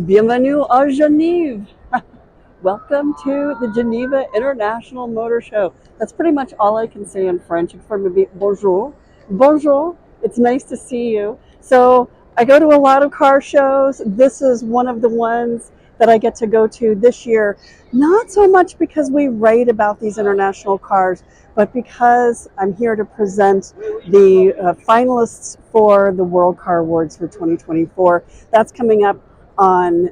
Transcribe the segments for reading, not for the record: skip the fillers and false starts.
Bienvenue à Genève. Welcome to the Geneva International Motor Show. That's pretty much all I can say in French. Except maybe bonjour. Bonjour. It's nice to see you. So I go to a lot of car shows. This is one of the ones that I get to go to this year. Not so much because we write about these international cars, but because I'm here to present the finalists for the World Car Awards for 2024. That's coming up on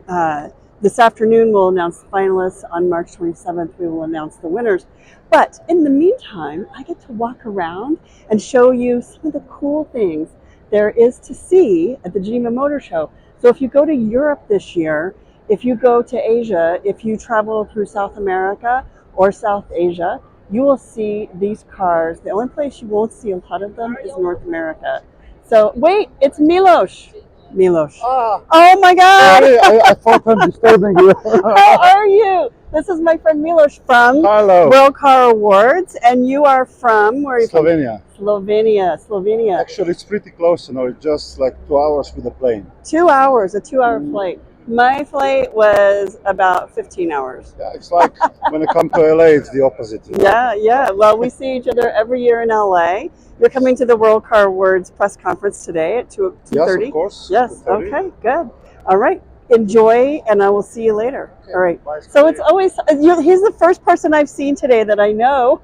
this afternoon. We'll announce the finalists. On March 27th, we will announce the winners. But in the meantime, I get to walk around and show you some of the cool things there is to see at the Geneva Motor Show. So if you go to Europe this year, if you go to Asia, if you travel through South America or South Asia, you will see these cars. The only place you won't see a lot of them is North America. So wait, it's Milos. Milos. Oh my God! Sorry, I thought I'm disturbing you. How are you? This is my friend Milos from Hello. World Car Awards, and you are from where are you Slovenia. from? Slovenia. Actually, it's pretty close, it's just like 2 hours with the plane. 2 hours, a 2-hour flight. My flight was about 15 hours. Yeah, it's like when I come to LA, it's the opposite. Yeah. Well, we see each other every year in LA. You're coming to the World Car Awards press conference today at 2:30. Yes, of course. Yes. 2:30. Okay. Good. All right. Enjoy, and I will see you later. Okay, all right. bye. So it's always he's the first person I've seen today that I know,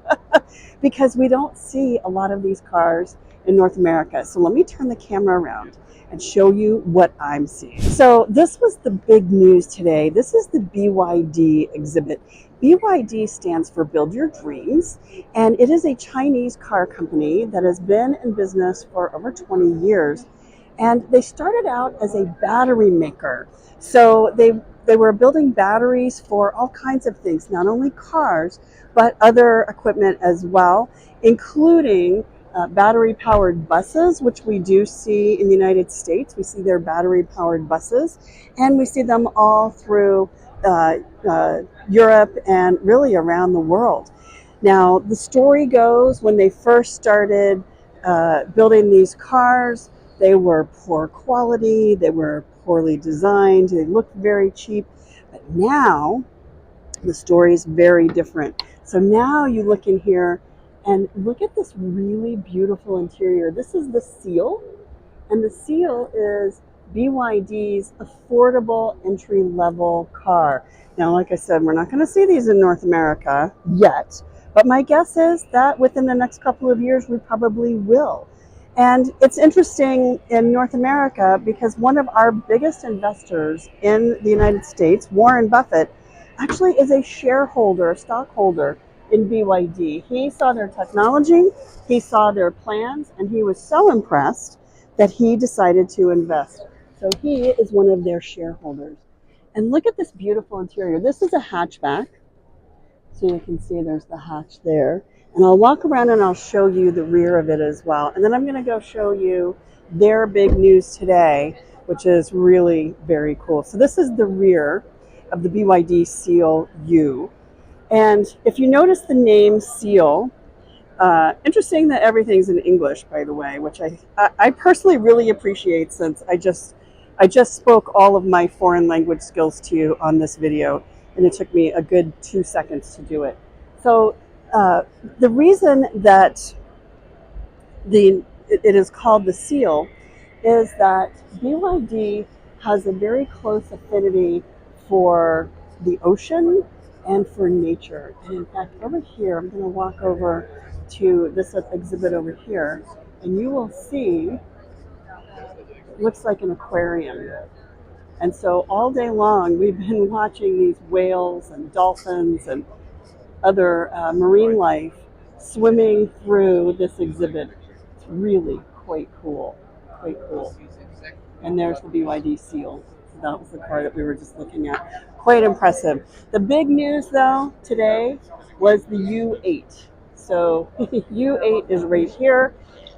because we don't see a lot of these cars in North America. So let me turn the camera around and show you what I'm seeing. So this was the big news today. This is the BYD exhibit. BYD stands for Build Your Dreams, and it is a Chinese car company that has been in business for over 20 years. And they started out as a battery maker. So they were building batteries for all kinds of things, not only cars, but other equipment as well, including battery-powered buses, which we do see in the United States. We see their battery-powered buses, and we see them all through Europe and really around the world. Now, the story goes when they first started building these cars, they were poor quality, they were poorly designed, they looked very cheap. But now, the story is very different. So now you look in here and look at this really beautiful interior. This is the Seal, and the Seal is BYD's affordable entry-level car. Now, like I said, we're not going to see these in North America yet, but my guess is that within the next couple of years, we probably will. And it's interesting in North America because one of our biggest investors in the United States, Warren Buffett, actually is a shareholder, a stockholder in BYD. He saw their technology, he saw their plans, and he was so impressed that he decided to invest. So he is one of their shareholders. And look at this beautiful interior. This is a hatchback. So you can see there's the hatch there. And I'll walk around and I'll show you the rear of it as well. And then I'm going to go show you their big news today, which is really very cool. So this is the rear of the BYD Seal U. And if you notice the name Seal, interesting that everything's in English, by the way, which I personally really appreciate, since I just spoke all of my foreign language skills to you on this video, and it took me a good 2 seconds to do it. So the reason that it is called the Seal is that BYD has a very close affinity for the ocean and for nature. And in fact, over here, I'm going to walk over to this exhibit over here, and you will see, it looks like an aquarium. And so all day long, we've been watching these whales and dolphins and other marine life swimming through this exhibit. It's really quite cool, And there's the BYD Seal. That was the car that we were just looking at. Quite impressive. The big news, though, today was the U8. So U8 is right here.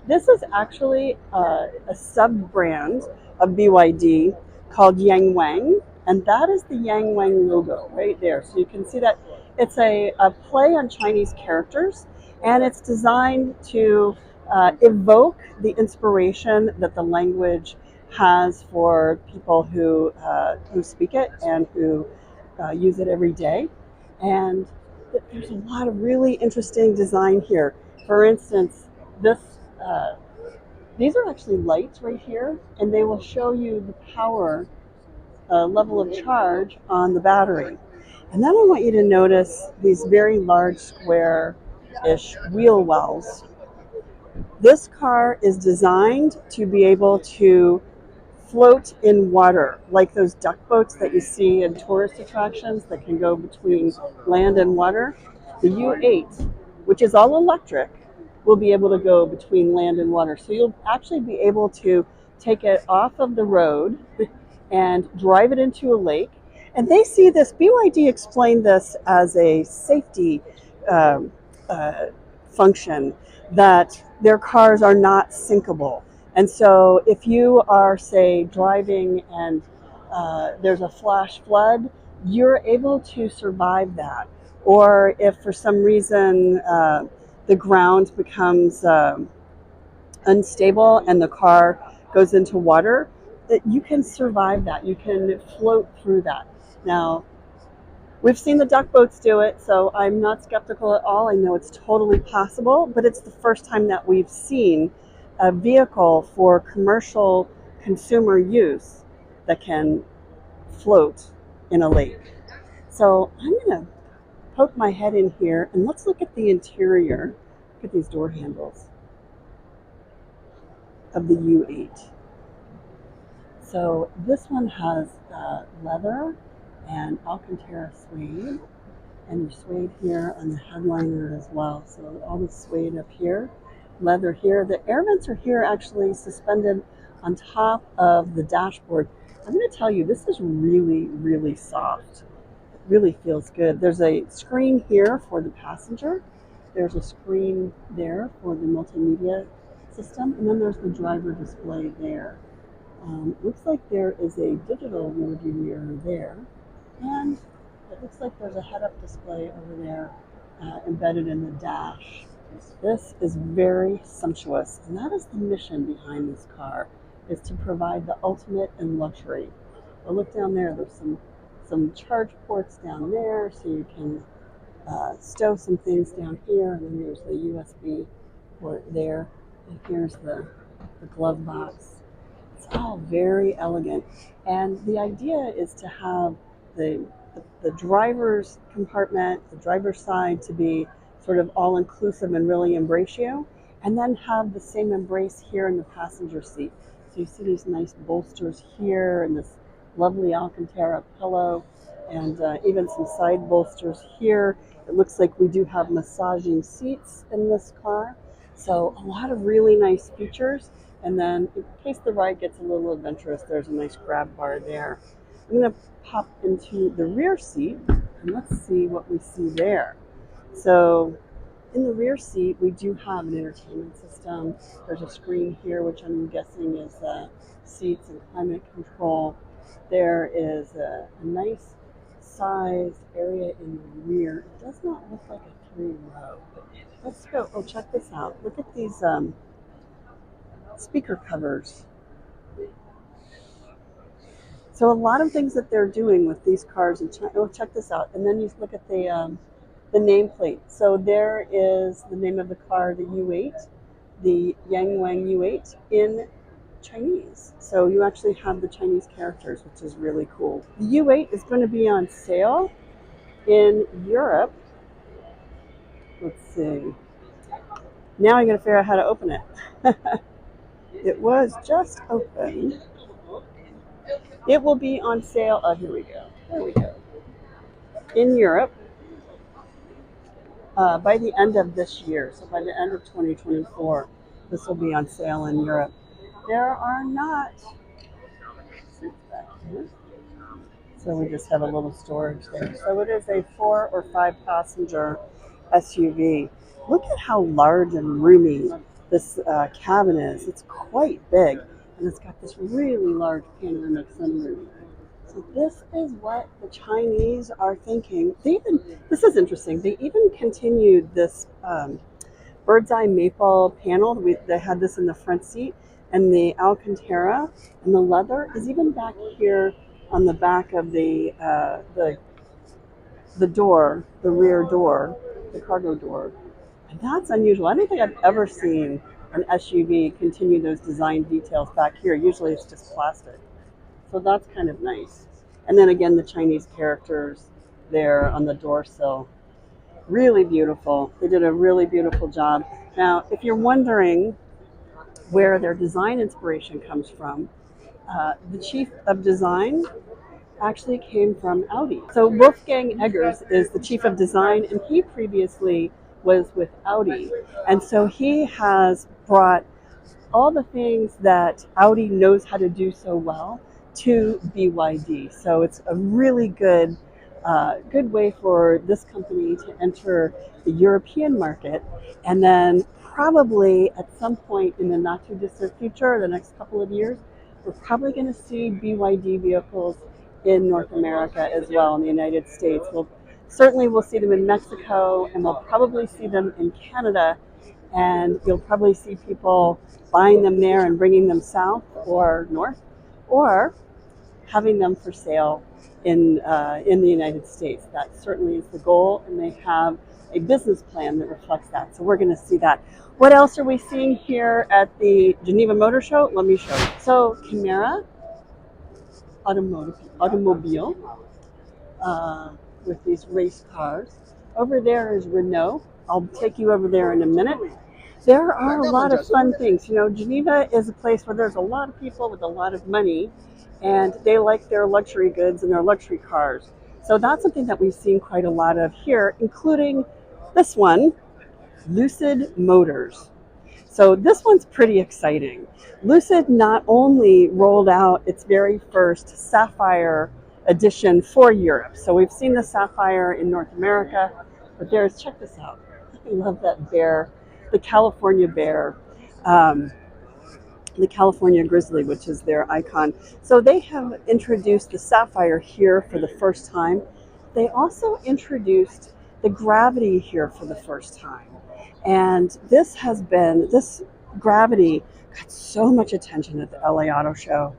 This is actually a sub-brand of BYD called Yangwang, and that is the Yangwang logo right there. So you can see that it's a play on Chinese characters, and it's designed to evoke the inspiration that the language has for people who speak it and who use it every day. And there's a lot of really interesting design here. For instance, this these are actually lights right here, and they will show you the power level of charge on the battery. And then I want you to notice these very large square-ish wheel wells. This car is designed to be able to float in water, like those duck boats that you see in tourist attractions that can go between land and water. The U8, which is all electric, will be able to go between land and water. So you'll actually be able to take it off of the road and drive it into a lake. And they see this, BYD explained this as a safety um, uh, function, that their cars are not sinkable. And so if you are, say, driving and there's a flash flood, you're able to survive that. Or if for some reason the ground becomes unstable and the car goes into water, that you can survive that. You can float through that. Now, we've seen the duck boats do it, so I'm not skeptical at all. I know it's totally possible, but it's the first time that we've seen a vehicle for commercial consumer use that can float in a lake. So I'm going to poke my head in here and let's look at the interior. Look at these door handles of the U8. So this one has leather and Alcantara suede, and there's suede here on the headliner as well. So all the suede up here, leather here. The air vents are here actually suspended on top of the dashboard. I'm going to tell you, this is really, really soft. It really feels good. There's a screen here for the passenger. There's a screen there for the multimedia system, and then there's the driver display there. Looks like there is a digital rearview mirror there, and it looks like there's a head-up display over there embedded in the dash. This is very sumptuous, and that is the mission behind this car, is to provide the ultimate in luxury. But look down there, there's some charge ports down there, so you can stow some things down here, and then there's the USB port there, and here's the glove box. It's all very elegant, and the idea is to have the driver's compartment, the driver's side, to be sort of all-inclusive and really embrace you, and then have the same embrace here in the passenger seat. So you see these nice bolsters here and this lovely Alcantara pillow, and even some side bolsters here. It looks like we do have massaging seats in this car. So a lot of really nice features. And then in case the ride gets a little adventurous, there's a nice grab bar there. I'm going to pop into the rear seat and let's see what we see there. So in the rear seat, we do have an entertainment system. There's a screen here, which I'm guessing is seats and climate control. There is a nice sized area in the rear. It does not look like a 3-row. Let's go. Oh, check this out. Look at these speaker covers. So a lot of things that they're doing with these cars, and check this out. And then you look at the nameplate. So there is the name of the car, the U8, the Yangwang U8 in Chinese. So you actually have the Chinese characters, which is really cool. The U8 is going to be on sale in Europe. Let's see. Now I got to figure out how to open it. It was just open. It will be on sale. Oh, here we go. There we go. In Europe by the end of this year. So by the end of 2024, this will be on sale in Europe. There are not seats back here. So we just have a little storage there. So it is a 4 or 5 passenger SUV. Look at how large and roomy this cabin is. It's quite big, and it's got this really large panoramic sunroof. So this is what the Chinese are thinking. This is interesting. They even continued this bird's eye maple panel. They had this in the front seat, and the Alcantara, and the leather is even back here on the back of the door, the rear door, the cargo door. And that's unusual. I don't think I've ever seen an SUV continue those design details back here. Usually it's just plastic. So that's kind of nice. And then again, the Chinese characters there on the door sill. Really beautiful. They did a really beautiful job. Now, if you're wondering where their design inspiration comes from, the chief of design actually came from Audi. So Wolfgang Eggers is the chief of design, and he previously was with Audi. And so he has brought all the things that Audi knows how to do so well to BYD. So it's a really good way for this company to enter the European market, and then probably at some point in the not too distant future, the next couple of years, we're probably going to see BYD vehicles in North America as well, in the United States. We'll see them in Mexico, and we'll probably see them in Canada, and you'll probably see people buying them there and bringing them south or north, or having them for sale in the United States. That certainly is the goal, and they have a business plan that reflects that. So we're going to see that. What else are we seeing here at the Geneva Motor Show? Let me show you. So Chimera automobile with these race cars. Over there is Renault. I'll take you over there in a minute. There are a lot of fun things. You know, Geneva is a place where there's a lot of people with a lot of money, and they like their luxury goods and their luxury cars. So that's something that we've seen quite a lot of here, including this one, Lucid Motors. So this one's pretty exciting. Lucid not only rolled out its very first Sapphire edition for Europe. So we've seen the Sapphire in North America, but check this out. I love that bear, the California bear, the California grizzly, which is their icon. So they have introduced the Sapphire here for the first time. They also introduced the Gravity here for the first time. And this Gravity got so much attention at the LA Auto Show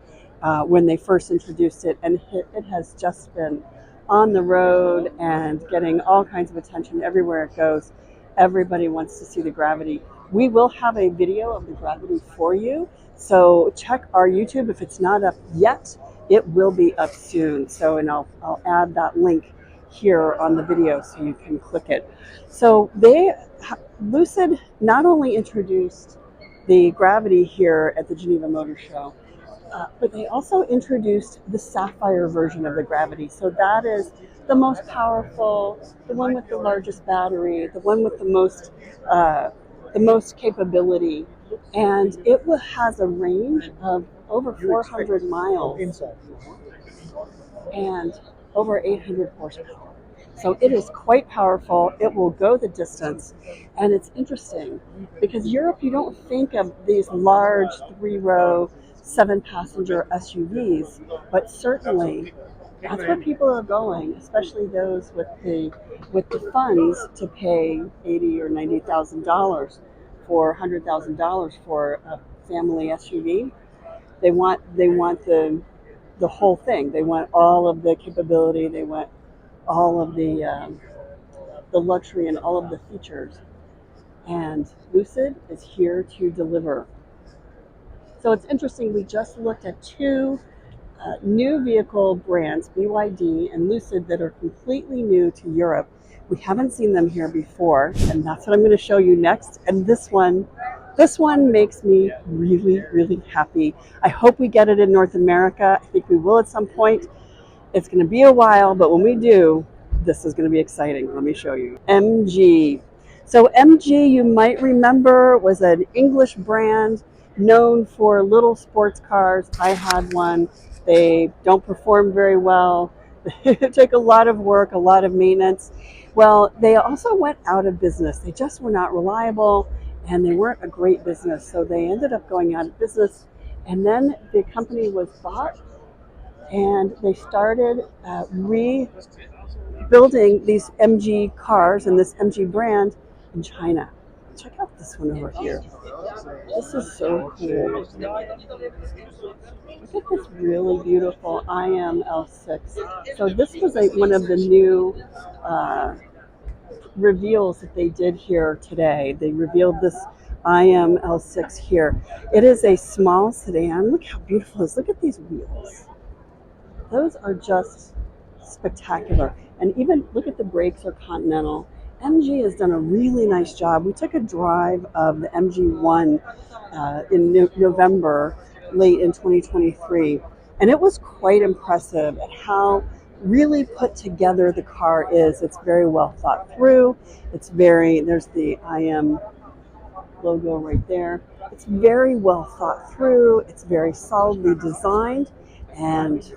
when they first introduced it, and it has just been on the road and getting all kinds of attention everywhere it goes. Everybody wants to see the Gravity. We will have a video of the Gravity for you, so check our YouTube. If it's not up yet, it will be up soon. So, and I'll add that link here on the video so you can click it. So Lucid not only introduced the Gravity here at the Geneva Motor Show, but they also introduced the Sapphire version of the Gravity. So that is the most powerful, the one with the largest battery, the one with the most capability, and it has a range of over 400 miles and over 800 horsepower. So it is quite powerful. It will go the distance. And it's interesting because Europe, you don't think of these large 3-row, 7-passenger SUVs, but certainly that's where people are going, especially those with the funds to pay $80,000 or $90,000 for $100,000 for a family SUV. They want the whole thing. They want all of the capability. They want all of the luxury and all of the features. And Lucid is here to deliver. So it's interesting. We just looked at two new vehicle brands, BYD and Lucid, that are completely new to Europe. We haven't seen them here before, and that's what I'm going to show you next. And this one makes me really, really happy. I hope we get it in North America. I think we will at some point. It's going to be a while, but when we do, this is going to be exciting. Let me show you. MG. So MG, you might remember, was an English brand known for little sports cars. I had one. They don't perform very well. They take a lot of work, a lot of maintenance. Well, they also went out of business. They just were not reliable, and they weren't a great business. So they ended up going out of business. And then the company was bought, and they started rebuilding these MG cars and this MG brand in China. Check out this one over here. This is so cool. Look at this really beautiful IML6. So this was one of the new reveals that they did here today. They revealed this IML6 here. It is a small sedan. Look how beautiful it is. Look at these wheels. Those are just spectacular. And even look at the brakes are Continental. MG has done a really nice job. We took a drive of the MG1 in November, late in 2023, and it was quite impressive at how really put together the car is. It's very well thought through. There's the IM logo right there. It's very well thought through. It's very solidly designed, and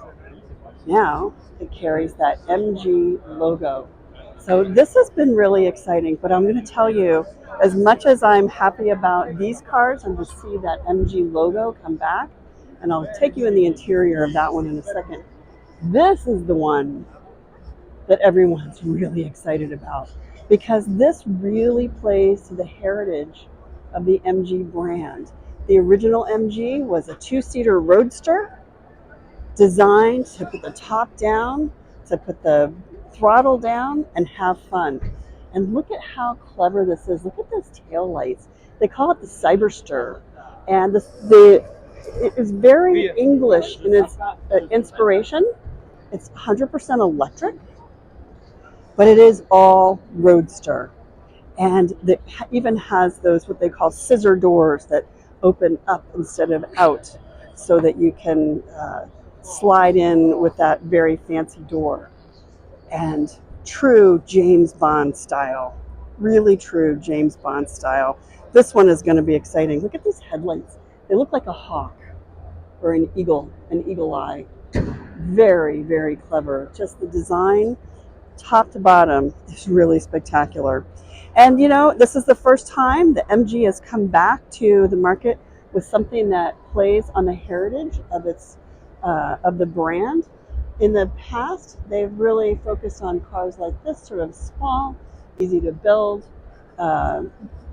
now it carries that MG logo. So this has been really exciting, but I'm going to tell you, as much as I'm happy about these cars and to see that MG logo come back, and I'll take you in the interior of that one in a second, this is the one that everyone's really excited about, because this really plays to the heritage of the MG brand. The original MG was a two-seater roadster designed to put the top down, to put the throttle down and have fun. And look at how clever this is. Look at those tail lights. They call it the Cyberster. And it is very English in its inspiration. It's 100% electric, but it is all roadster. And it even has those what they call scissor doors that open up instead of out, so that you can slide in with that very fancy door. And true James Bond style, really true James Bond style. This one is going to be exciting. Look at these headlights. They look like a hawk or an eagle eye. Very, very clever. Just the design, top to bottom, is really spectacular. And you know, this is the first time the MG has come back to the market with something that plays on the heritage of of the brand. In the past, they've really focused on cars like this, sort of small, easy to build,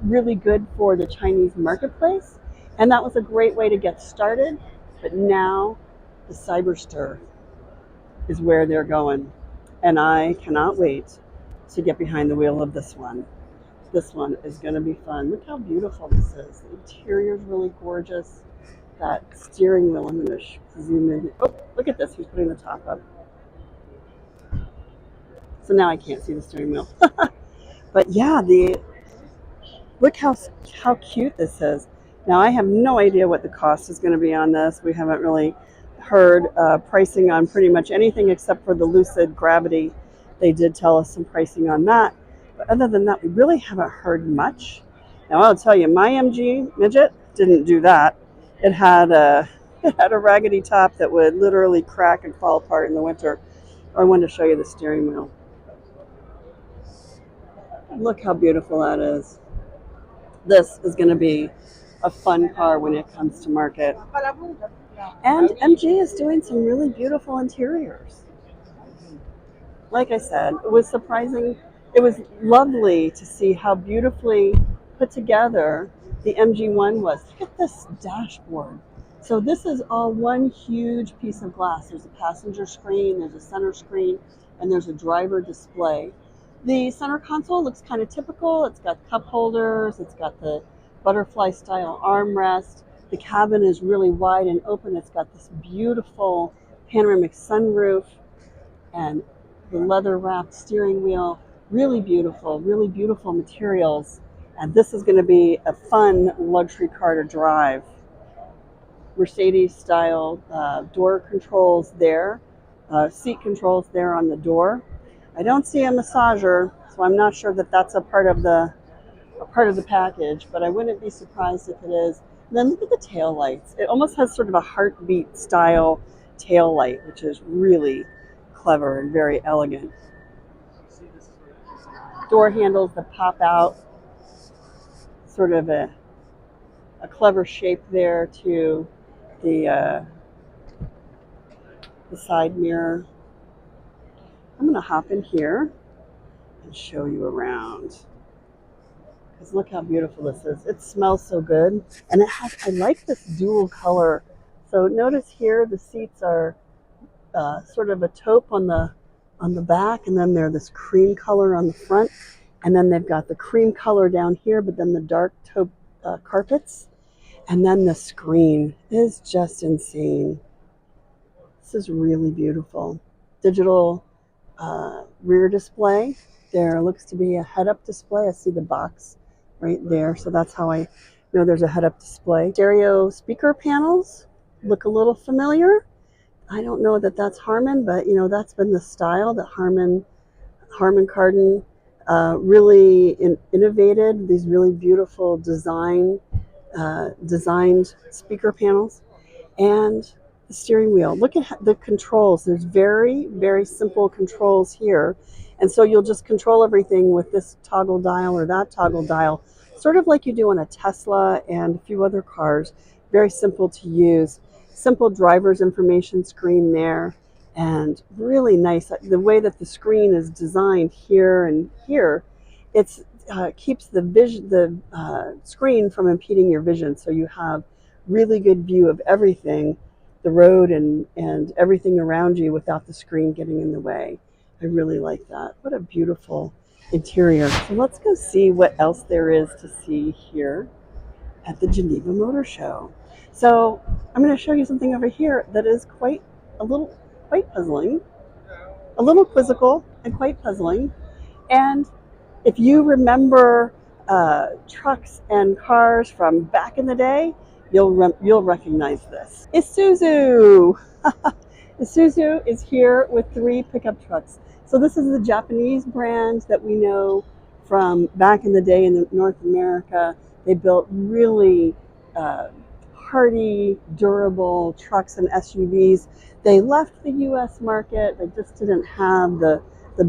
really good for the Chinese marketplace. And that was a great way to get started. But now the Cyberster is where they're going. And I cannot wait to get behind the wheel of this one. This one is going to be fun. Look how beautiful this is. The interior is really gorgeous. That steering wheel, I'm going to zoom in. Oh, look at this. He's putting the top up. So now I can't see the steering wheel. But yeah, look how cute this is. Now I have no idea what the cost is going to be on this. We haven't really heard pricing on pretty much anything except for the Lucid Gravity. They did tell us some pricing on that. But other than that, we really haven't heard much. Now I'll tell you, my MG Midget didn't do that. It had a raggedy top that would literally crack and fall apart in the winter. I wanted to show you the steering wheel. Look how beautiful that is. This is going to be a fun car when it comes to market. And MG is doing some really beautiful interiors. Like I said, it was surprising. It was lovely to see how beautifully put together the MG1 was. Look at this dashboard. So this is all one huge piece of glass. There's a passenger screen, there's a center screen, and there's a driver display. The center console looks kind of typical. It's got cup holders, it's got the butterfly style armrest. The cabin is really wide and open. It's got this beautiful panoramic sunroof and the leather wrapped steering wheel. Really beautiful materials. And this is going to be a fun luxury car to drive. Mercedes style door controls there, seat controls there on the door. I don't see a massager, so I'm not sure that that's a part of the package, but I wouldn't be surprised if it is. And then look at the tail lights. It almost has sort of a heartbeat style tail light, which is really clever and very elegant. Door handles that pop out, sort of a clever shape there to the side mirror. I'm going to hop in here and show you around, because look how beautiful this is. It smells so good. And I like this dual color. So notice here the seats are sort of a taupe on the back, and then they're this cream color on the front. And then they've got the cream color down here, but then the dark taupe carpets. And then the screen is just insane. This is really beautiful. Digital rear display. There looks to be a head-up display. I see the box right there, so that's how I know there's a head-up display. Stereo speaker panels look a little familiar. I don't know that that's Harman, but that's been the style that Harman Kardon really innovated. These really beautiful designed speaker panels. And the steering wheel. Look at the controls. There's very, very simple controls here. And so you'll just control everything with this toggle dial or that toggle dial, sort of like you do on a Tesla and a few other cars. Very simple to use. Simple driver's information screen there. And really nice. The way that the screen is designed here and here, it's keeps the screen from impeding your vision. So you have really good view of everything, the road and everything around you without the screen getting in the way. I really like that. What a beautiful interior. So let's go see what else there is to see here at the Geneva Motor Show. So I'm going to show you something over here that is quite puzzling, a little quizzical and quite puzzling. And if you remember trucks and cars from back in the day, you'll recognize this. Isuzu! Isuzu is here with 3 pickup trucks. So this is the Japanese brand that we know from back in the day in North America. They built really hardy, durable trucks and SUVs. They left the U.S. market. They just didn't have the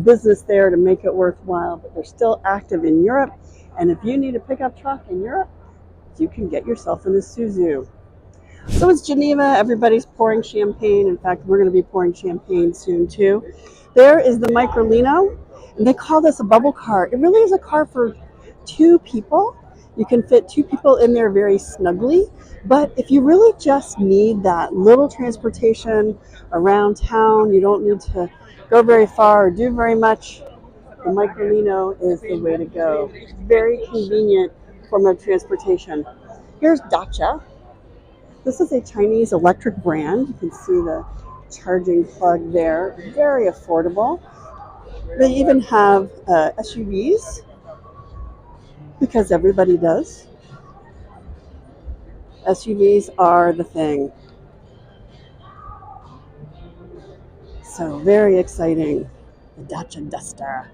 business there to make it worthwhile, but they're still active in Europe. And if you need a pickup truck in Europe, you can get yourself an Isuzu. So it's Geneva. Everybody's pouring champagne. In fact, we're going to be pouring champagne soon too. There is the Microlino, and they call this a bubble car. It really is a car for 2 people. You can fit 2 people in there very snugly. But if you really just need that little transportation around town, you don't need to go very far or do very much, the Microlino is the way to go. Very convenient form of transportation. Here's Dacia. This is a Chinese electric brand. You can see the charging plug there. Very affordable. They even have SUVs, because everybody does. SUVs are the thing. So very exciting. The Dacia Duster.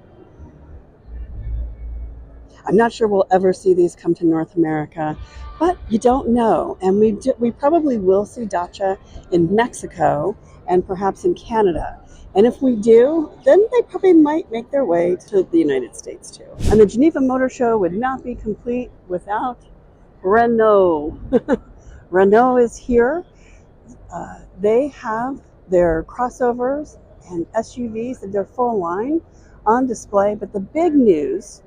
I'm not sure we'll ever see these come to North America, but you don't know. And we probably will see Dacia in Mexico and perhaps in Canada. And if we do, then they probably might make their way to the United States too. And the Geneva Motor Show would not be complete without Renault. Renault is here. They have their crossovers and SUVs and their full line on display. But the big news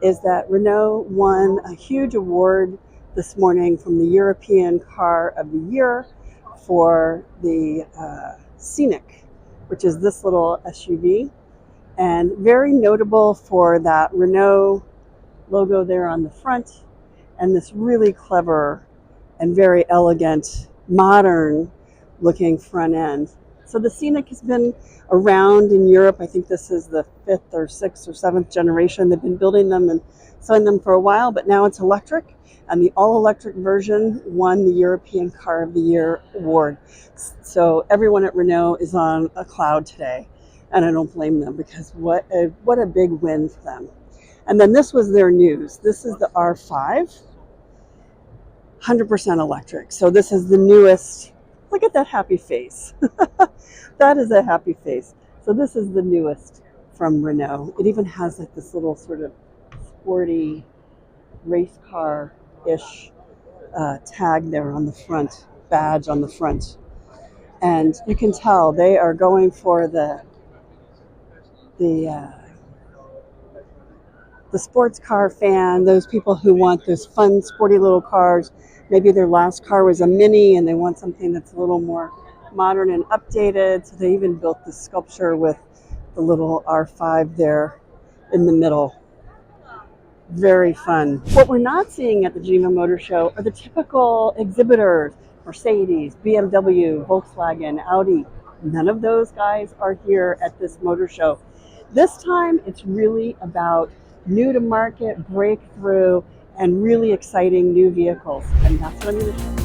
is that Renault won a huge award this morning from the European Car of the Year for the Scenic, which is this little SUV, and very notable for that Renault logo there on the front and this really clever and very elegant, modern looking front end. So the Scenic has been around in Europe. I think this is the 5th or 6th or 7th generation. They've been building them and selling them for a while, but now it's electric, and the all-electric version won the European Car of the Year award. So everyone at Renault is on a cloud today, and I don't blame them, because what a big win for them. And then this was their news. This is the R5, 100% electric. So this is the newest. Look at that happy face. That is a happy face. So this is the newest from Renault. It even has like this little sort of sporty race car-ish tag there on the front, badge on the front. And you can tell they are going for the the sports car fan, those people who want those fun, sporty little cars. Maybe their last car was a Mini and they want something that's a little more modern and updated. So they even built this sculpture with the little R5 there in the middle. Very fun. What we're not seeing at the Geneva Motor Show are the typical exhibitors: Mercedes, BMW, Volkswagen, Audi. None of those guys are here at this motor show. This time it's really about new to market, breakthrough, and really exciting new vehicles. And that's what I'm going to show you.